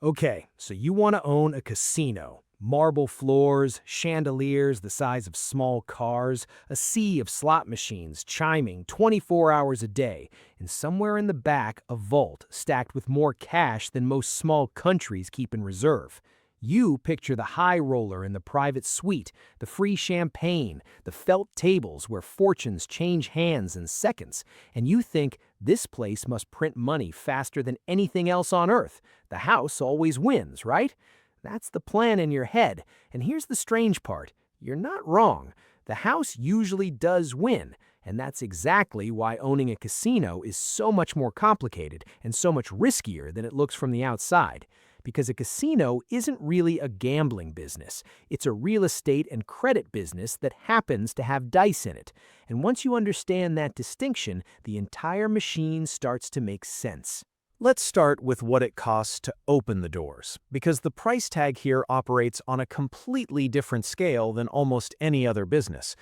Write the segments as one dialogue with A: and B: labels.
A: Okay, so you want to own a casino. Marble floors, chandeliers the size of small cars, a sea of slot machines chiming 24 hours a day, and somewhere in the back, a vault stacked with more cash than most small countries keep in reserve. You picture the high roller in the private suite, the free champagne, the felt tables where fortunes change hands in seconds, and you think this place must print money faster than anything else on earth. The house always wins, right? That's the plan in your head. And here's the strange part. You're not wrong. The house usually does win, and that's exactly why owning a casino is so much more complicated and so much riskier than it looks from the outside. Because a casino isn't really a gambling business. It's a real estate and credit business that happens to have dice in it. And once you understand that distinction, the entire machine starts to make sense. Let's start with what it costs to open the doors, because the price tag here operates on a completely different scale than almost any other business.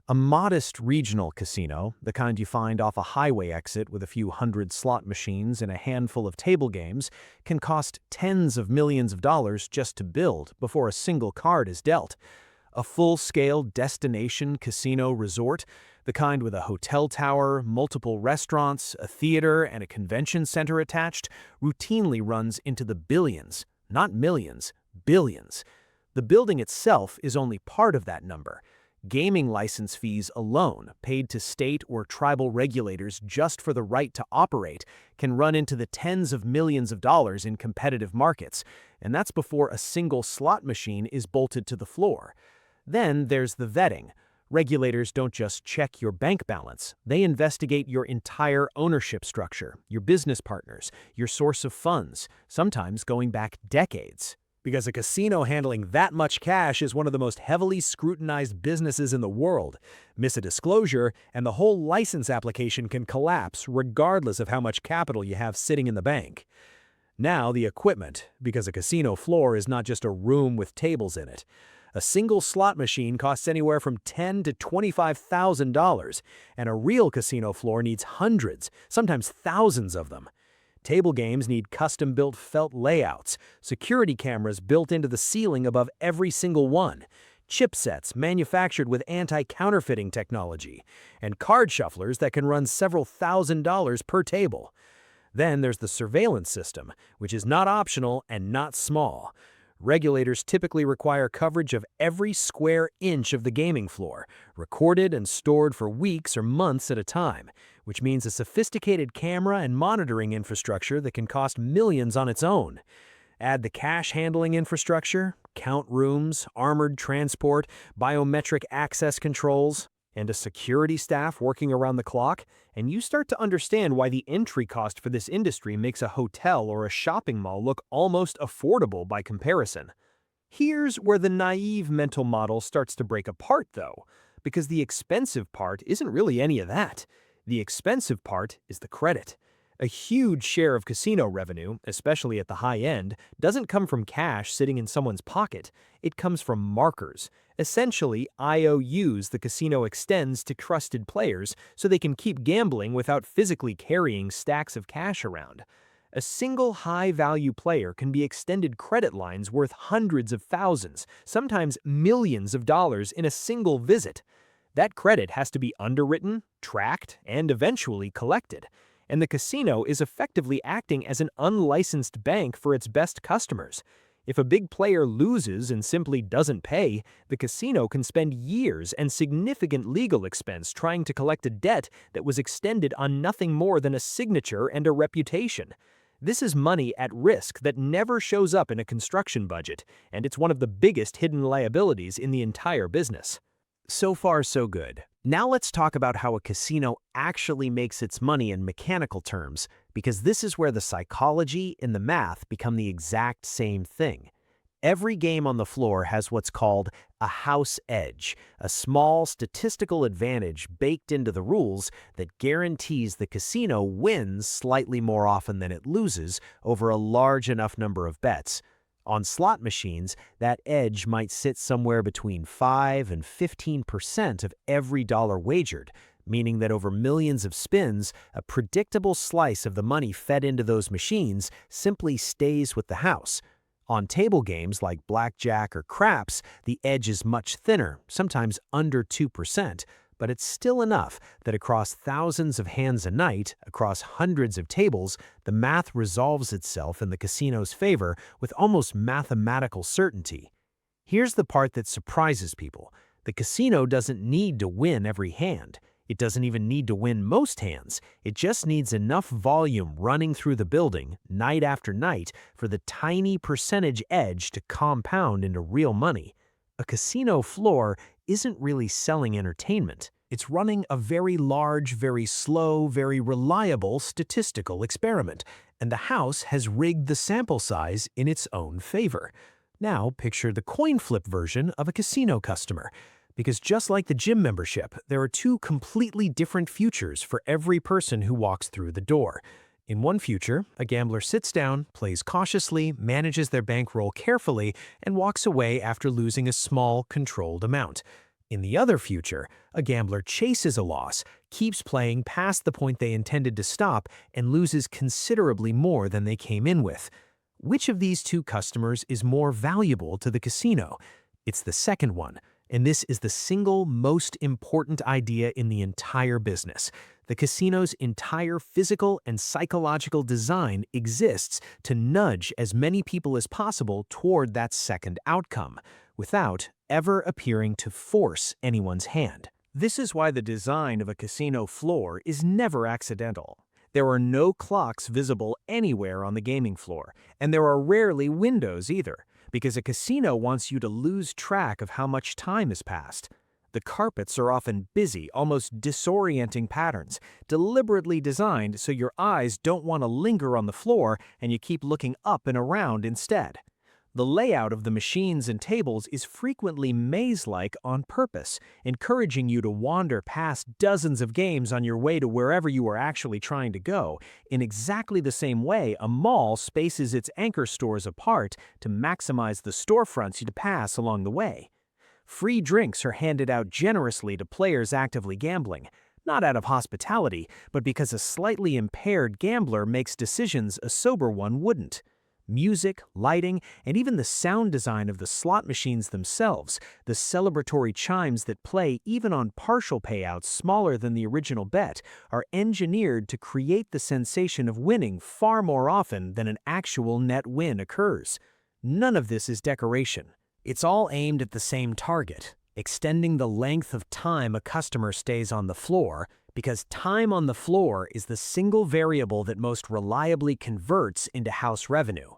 A: A modest regional casino, the kind you find off a highway exit with a few hundred slot machines and a handful of table games, can cost tens of millions of dollars just to build before a single card is dealt. A full-scale destination casino resort, the kind with a hotel tower, multiple restaurants, a theater, and a convention center attached, routinely runs into the billions, not millions, billions. The building itself is only part of that number. Gaming license fees alone, paid to state or tribal regulators just for the right to operate, can run into the tens of millions of dollars in competitive markets, and that's before a single slot machine is bolted to the floor. Then there's the vetting. Regulators don't just check your bank balance, they investigate your entire ownership structure, your business partners, your source of funds, sometimes going back decades. Because a casino handling that much cash is one of the most heavily scrutinized businesses in the world. Miss a disclosure, and the whole license application can collapse regardless of how much capital you have sitting in the bank. Now the equipment, because a casino floor is not just a room with tables in it. A single slot machine costs anywhere from $10,000 to $25,000, and a real casino floor needs hundreds, sometimes thousands of them. Table games need custom-built felt layouts, security cameras built into the ceiling above every single one, chipsets manufactured with anti-counterfeiting technology, and card shufflers that can run several $1,000s per table. Then there's the surveillance system, which is not optional and not small. Regulators typically require coverage of every square inch of the gaming floor, recorded and stored for weeks or months at a time, which means a sophisticated camera and monitoring infrastructure that can cost millions on its own. Add the cash handling infrastructure, count rooms, armored transport, biometric access controls, and a security staff working around the clock, and you start to understand why the entry cost for this industry makes a hotel or a shopping mall look almost affordable by comparison. Here's where the naive mental model starts to break apart, though, because the expensive part isn't really any of that. The expensive part is the credit. A huge share of casino revenue, especially at the high end, doesn't come from cash sitting in someone's pocket. It comes from markers. Essentially, IOUs the casino extends to trusted players so they can keep gambling without physically carrying stacks of cash around. A single high-value player can be extended credit lines worth hundreds of thousands, sometimes millions of dollars in a single visit. That credit has to be underwritten, tracked, and eventually collected. And the casino is effectively acting as an unlicensed bank for its best customers. If a big player loses and simply doesn't pay, the casino can spend years and significant legal expense trying to collect a debt that was extended on nothing more than a signature and a reputation. This is money at risk that never shows up in a construction budget, and it's one of the biggest hidden liabilities in the entire business. So far, so good. Now let's talk about how a casino actually makes its money in mechanical terms, because this is where the psychology and the math become the exact same thing. Every game on the floor has what's called a house edge, a small statistical advantage baked into the rules that guarantees the casino wins slightly more often than it loses over a large enough number of bets. On slot machines, that edge might sit somewhere between 5 and 15% of every dollar wagered, meaning that over millions of spins, a predictable slice of the money fed into those machines simply stays with the house. On table games like blackjack or craps, the edge is much thinner, sometimes under 2%, but it's still enough that across thousands of hands a night, across hundreds of tables, the math resolves itself in the casino's favor with almost mathematical certainty. Here's the part that surprises people. The casino doesn't need to win every hand. It doesn't even need to win most hands. It just needs enough volume running through the building, night after night, for the tiny percentage edge to compound into real money. A casino floor isn't really selling entertainment. It's running a very large, very slow, very reliable statistical experiment, and the house has rigged the sample size in its own favor. Now picture the coin flip version of a casino customer. Because just like the gym membership, there are two completely different futures for every person who walks through the door. In one future, a gambler sits down, plays cautiously, manages their bankroll carefully, and walks away after losing a small, controlled amount. In the other future, a gambler chases a loss, keeps playing past the point they intended to stop, and loses considerably more than they came in with. Which of these two customers is more valuable to the casino? It's the second one. And this is the single most important idea in the entire business. The casino's entire physical and psychological design exists to nudge as many people as possible toward that second outcome, without ever appearing to force anyone's hand. This is why the design of a casino floor is never accidental. There are no clocks visible anywhere on the gaming floor, and there are rarely windows either, because a casino wants you to lose track of how much time has passed. The carpets are often busy, almost disorienting patterns, deliberately designed so your eyes don't want to linger on the floor and you keep looking up and around instead. The layout of the machines and tables is frequently maze-like on purpose, encouraging you to wander past dozens of games on your way to wherever you are actually trying to go, in exactly the same way a mall spaces its anchor stores apart to maximize the storefronts you pass along the way. Free drinks are handed out generously to players actively gambling, not out of hospitality, but because a slightly impaired gambler makes decisions a sober one wouldn't. Music, lighting, and even the sound design of the slot machines themselves, the celebratory chimes that play even on partial payouts smaller than the original bet, are engineered to create the sensation of winning far more often than an actual net win occurs. None of this is decoration. It's all aimed at the same target, extending the length of time a customer stays on the floor, because time on the floor is the single variable that most reliably converts into house revenue.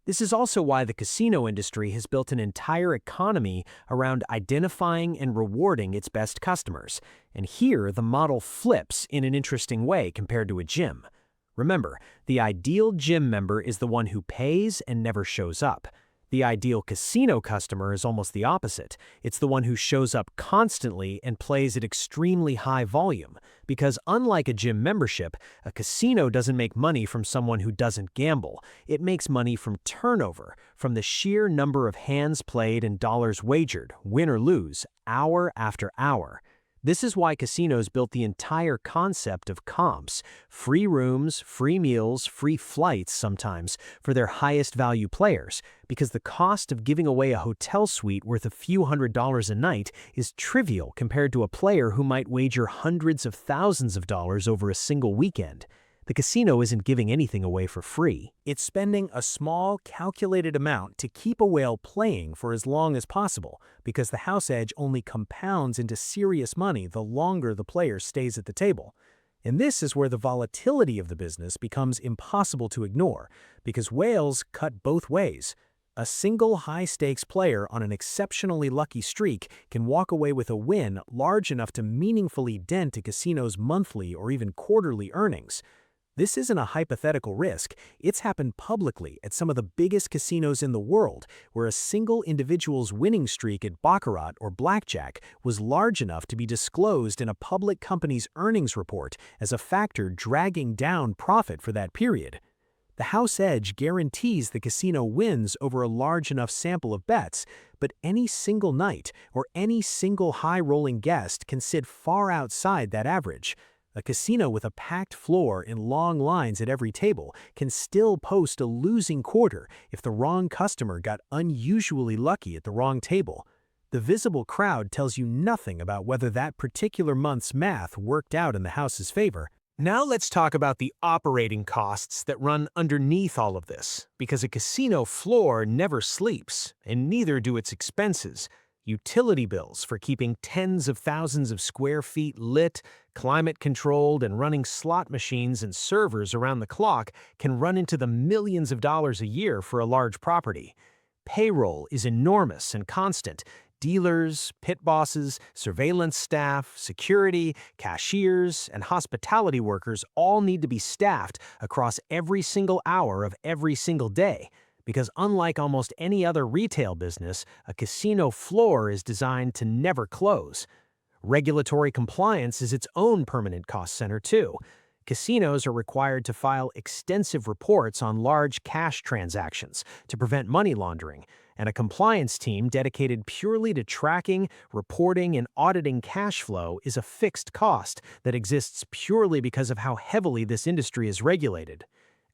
A: This is also why the casino industry has built an entire economy around identifying and rewarding its best customers, and here the model flips in an interesting way compared to a gym. Remember, the ideal gym member is the one who pays and never shows up. The ideal casino customer is almost the opposite. It's the one who shows up constantly and plays at extremely high volume, because unlike a gym membership, a casino doesn't make money from someone who doesn't gamble. It makes money from turnover, from the sheer number of hands played and dollars wagered, win or lose, hour after hour. This is why casinos built the entire concept of comps, free rooms, free meals, free flights sometimes, for their highest value players, because the cost of giving away a hotel suite worth a few $100s a night is trivial compared to a player who might wager hundreds of thousands of dollars over a single weekend. The casino isn't giving anything away for free. It's spending a small, calculated amount to keep a whale playing for as long as possible, because the house edge only compounds into serious money the longer the player stays at the table. And this is where the volatility of the business becomes impossible to ignore, because whales cut both ways. A single high-stakes player on an exceptionally lucky streak can walk away with a win large enough to meaningfully dent a casino's monthly or even quarterly earnings. This isn't a hypothetical risk. It's happened publicly at some of the biggest casinos in the world, where a single individual's winning streak at baccarat or blackjack was large enough to be disclosed in a public company's earnings report as a factor dragging down profit for that period. The house edge guarantees the casino wins over a large enough sample of bets, but any single night or any single high-rolling guest can sit far outside that average. A casino with a packed floor and long lines at every table can still post a losing quarter if the wrong customer got unusually lucky at the wrong table. The visible crowd tells you nothing about whether that particular month's math worked out in the house's favor. Now let's talk about the operating costs that run underneath all of this, because a casino floor never sleeps, and neither do its expenses. Utility bills for keeping tens of thousands of square feet lit, climate-controlled, and running slot machines and servers around the clock can run into the millions of dollars a year for a large property. Payroll is enormous and constant. Dealers, pit bosses, surveillance staff, security, cashiers, and hospitality workers all need to be staffed across every single hour of every single day. Because unlike almost any other retail business, a casino floor is designed to never close. Regulatory compliance is its own permanent cost center, too. Casinos are required to file extensive reports on large cash transactions to prevent money laundering, and a compliance team dedicated purely to tracking, reporting, and auditing cash flow is a fixed cost that exists purely because of how heavily this industry is regulated.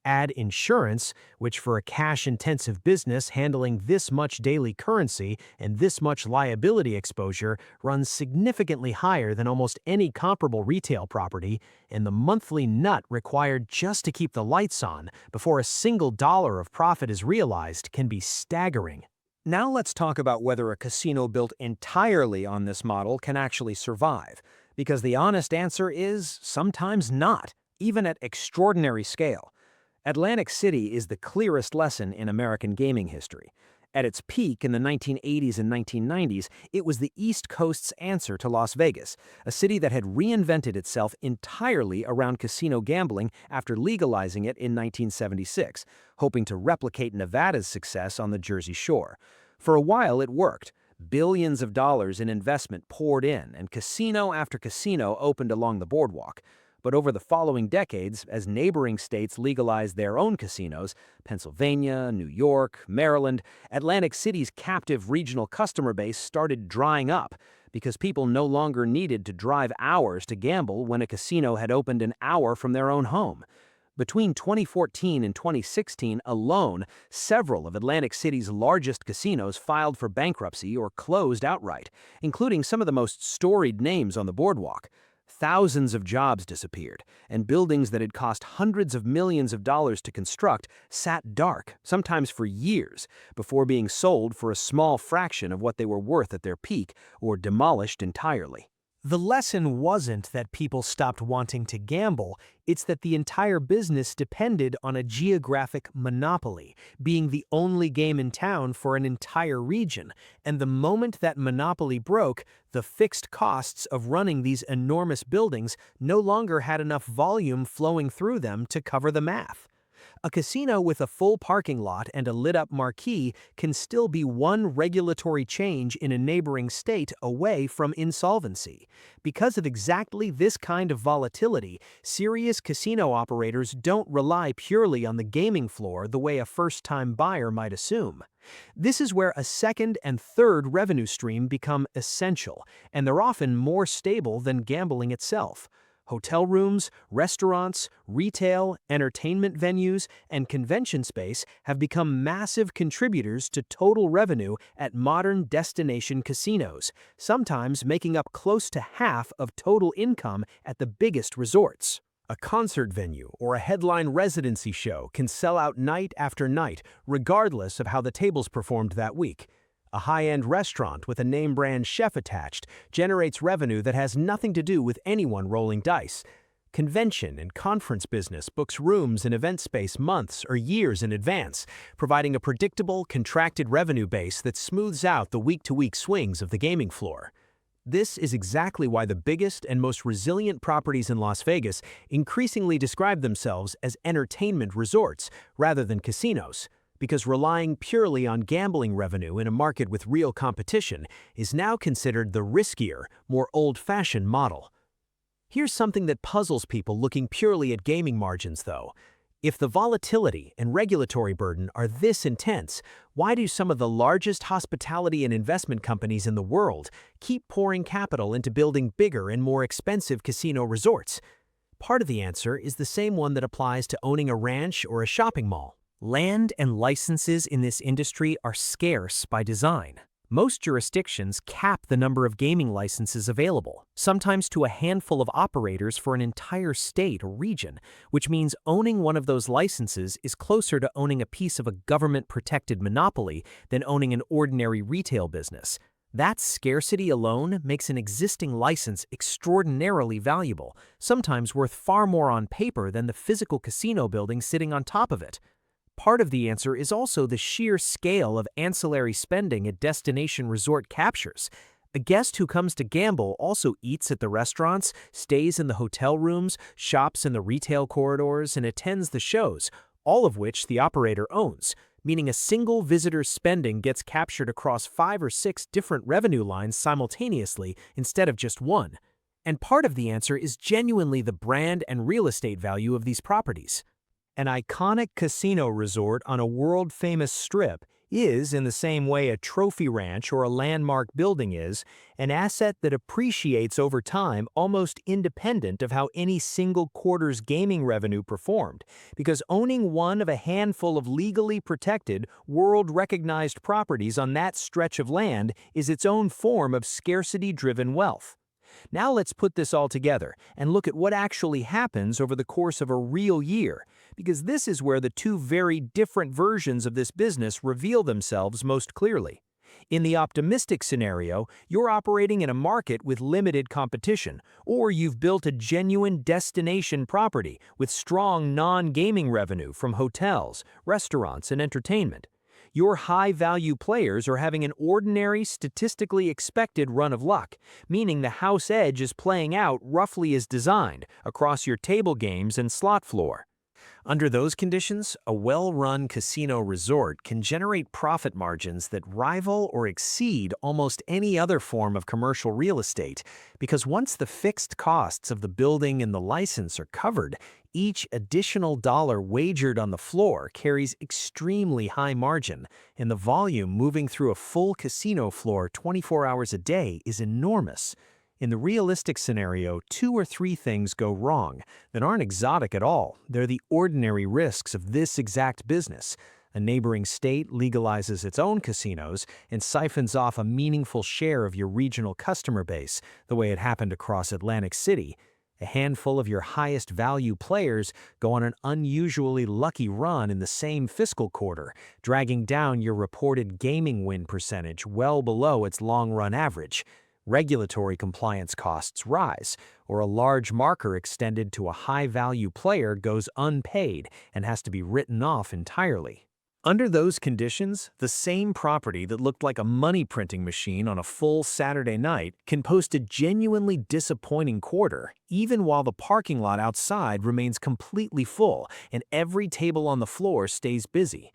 A: Add insurance, which for a cash-intensive business handling this much daily currency and this much liability exposure runs significantly higher than almost any comparable retail property, and the monthly nut required just to keep the lights on before a single dollar of profit is realized can be staggering. Now let's talk about whether a casino built entirely on this model can actually survive, because the honest answer is sometimes not, even at extraordinary scale. Atlantic City is the clearest lesson in American gaming history. At its peak in the 1980s and 1990s, it was the East Coast's answer to Las Vegas, a city that had reinvented itself entirely around casino gambling after legalizing it in 1976, hoping to replicate Nevada's success on the Jersey Shore. For a while, it worked. Billions of dollars in investment poured in, and casino after casino opened along the boardwalk. But over the following decades, as neighboring states legalized their own casinos, Pennsylvania, New York, Maryland, Atlantic City's captive regional customer base started drying up because people no longer needed to drive hours to gamble when a casino had opened an hour from their own home. Between 2014 and 2016 alone, several of Atlantic City's largest casinos filed for bankruptcy or closed outright, including some of the most storied names on the boardwalk. Thousands of jobs disappeared, and buildings that had cost hundreds of millions of dollars to construct sat dark, sometimes for years, before being sold for a small fraction of what they were worth at their peak or demolished entirely. The lesson wasn't that people stopped wanting to gamble, it's that the entire business depended on a geographic monopoly, being the only game in town for an entire region, and the moment that monopoly broke, the fixed costs of running these enormous buildings no longer had enough volume flowing through them to cover the math. A casino with a full parking lot and a lit-up marquee can still be one regulatory change in a neighboring state away from insolvency. Because of exactly this kind of volatility, serious casino operators don't rely purely on the gaming floor the way a first-time buyer might assume. This is where a second and third revenue stream become essential, and they're often more stable than gambling itself. Hotel rooms, restaurants, retail, entertainment venues, and convention space have become massive contributors to total revenue at modern destination casinos, sometimes making up close to half of total income at the biggest resorts. A concert venue or a headline residency show can sell out night after night, regardless of how the tables performed that week. A high-end restaurant with a name-brand chef attached generates revenue that has nothing to do with anyone rolling dice. Convention and conference business books rooms and event space months or years in advance, providing a predictable, contracted revenue base that smooths out the week-to-week swings of the gaming floor. This is exactly why the biggest and most resilient properties in Las Vegas increasingly describe themselves as entertainment resorts rather than casinos, because relying purely on gambling revenue in a market with real competition is now considered the riskier, more old-fashioned model. Here's something that puzzles people looking purely at gaming margins, though. If the volatility and regulatory burden are this intense, why do some of the largest hospitality and investment companies in the world keep pouring capital into building bigger and more expensive casino resorts? Part of the answer is the same one that applies to owning a ranch or a shopping mall. Land and licenses in this industry are scarce by design. Most jurisdictions cap the number of gaming licenses available, sometimes to a handful of operators for an entire state or region, which means owning one of those licenses is closer to owning a piece of a government-protected monopoly than owning an ordinary retail business. That scarcity alone makes an existing license extraordinarily valuable, sometimes worth far more on paper than the physical casino building sitting on top of it. Part of the answer is also the sheer scale of ancillary spending a destination resort captures. A guest who comes to gamble also eats at the restaurants, stays in the hotel rooms, shops in the retail corridors, and attends the shows, all of which the operator owns, meaning a single visitor's spending gets captured across 5 or 6 different revenue lines simultaneously instead of just one. And part of the answer is genuinely the brand and real estate value of these properties. An iconic casino resort on a world-famous strip is, in the same way a trophy ranch or a landmark building is, an asset that appreciates over time almost independent of how any single quarter's gaming revenue performed, because owning one of a handful of legally protected, world-recognized properties on that stretch of land is its own form of scarcity-driven wealth. Now let's put this all together and look at what actually happens over the course of a real year, because this is where the two very different versions of this business reveal themselves most clearly. In the optimistic scenario, you're operating in a market with limited competition, or you've built a genuine destination property with strong non-gaming revenue from hotels, restaurants, and entertainment. Your high-value players are having an ordinary, statistically expected run of luck, meaning the house edge is playing out roughly as designed across your table games and slot floor. Under those conditions, a well-run casino resort can generate profit margins that rival or exceed almost any other form of commercial real estate, because once the fixed costs of the building and the license are covered, each additional dollar wagered on the floor carries extremely high margin, and the volume moving through a full casino floor 24 hours a day is enormous. In the realistic scenario, 2 or 3 things go wrong that aren't exotic at all. They're the ordinary risks of this exact business. A neighboring state legalizes its own casinos and siphons off a meaningful share of your regional customer base, the way it happened across Atlantic City. A handful of your highest value players go on an unusually lucky run in the same fiscal quarter, dragging down your reported gaming win percentage well below its long-run average. Regulatory compliance costs rise, or a large marker extended to a high-value player goes unpaid and has to be written off entirely. Under those conditions, the same property that looked like a money-printing machine on a full Saturday night can post a genuinely disappointing quarter, even while the parking lot outside remains completely full and every table on the floor stays busy.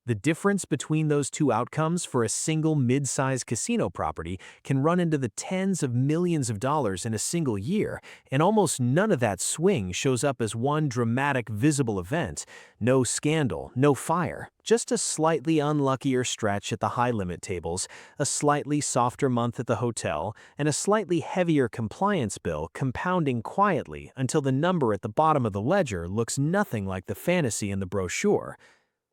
A: The difference between those two outcomes for a single mid-sized casino property can run into the tens of millions of dollars in a single year, and almost none of that swing shows up as one dramatic visible event. No scandal, no fire, just a slightly unluckier stretch at the high-limit tables, a slightly softer month at the hotel, and a slightly heavier compliance bill compounding quietly until the number at the bottom of the ledger looks nothing like the fantasy in the brochure.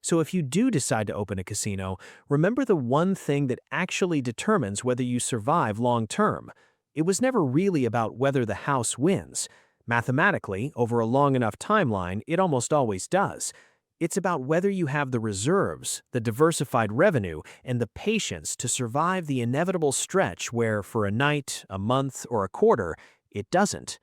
A: So if you do decide to open a casino, remember the one thing that actually determines whether you survive long-term. It was never really about whether the house wins. Mathematically, over a long enough timeline, it almost always does. It's about whether you have the reserves, the diversified revenue, and the patience to survive the inevitable stretch where, for a night, a month, or a quarter, it doesn't.